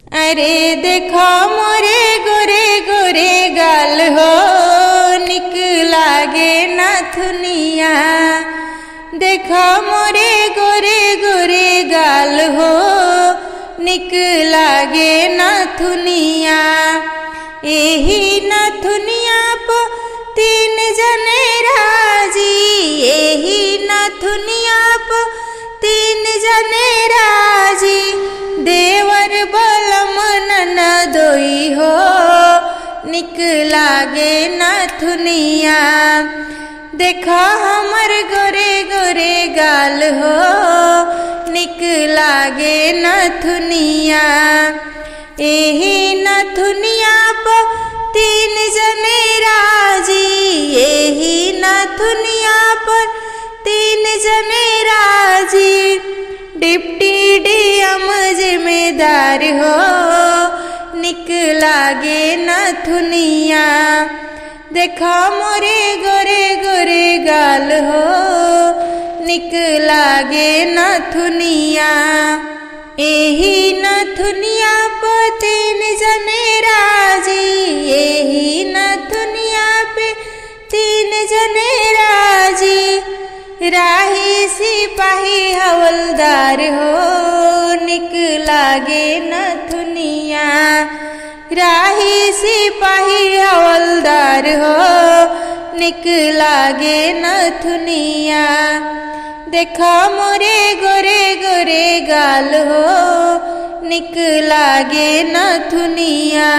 अरे देखो मोरे गोरे गोरे गाल हो, निक लागे नाथुनिया। देखो मोरे गोरे गोरे गाल हो, निक लागे नाथुनिया। एही नाथुनिया पो तीन जने राजी, एही नाथुनिया पो तीन जने राजी। देवर बलम ननदोई हो, निक लागे नाथुनिया। देखो हमर गोरे गोरे गाल हो, निक लागे नाथुनिया। एही नाथुनिया पो तीन जने राजी, एही नाथुनिया पर तीन जने राजी। डिप्टी डीएम जिम्मेदार हो, निक लागे नाथुनिया। देखो मोरे गोरे गोरे गाल हो, निक लागे नाथुनिया। एही नाथुनिया पे तीन जने राजी, एही नाथुनिया पे तीन जने राजी। राही सिपाही हवलदार हो, निक लागे नाथुनिया। राही सिपाही हवलदार हो, निक लागे नाथुनिया। देखो मोरे गोरे गोरे गाल हो, निक लागे नाथुनिया।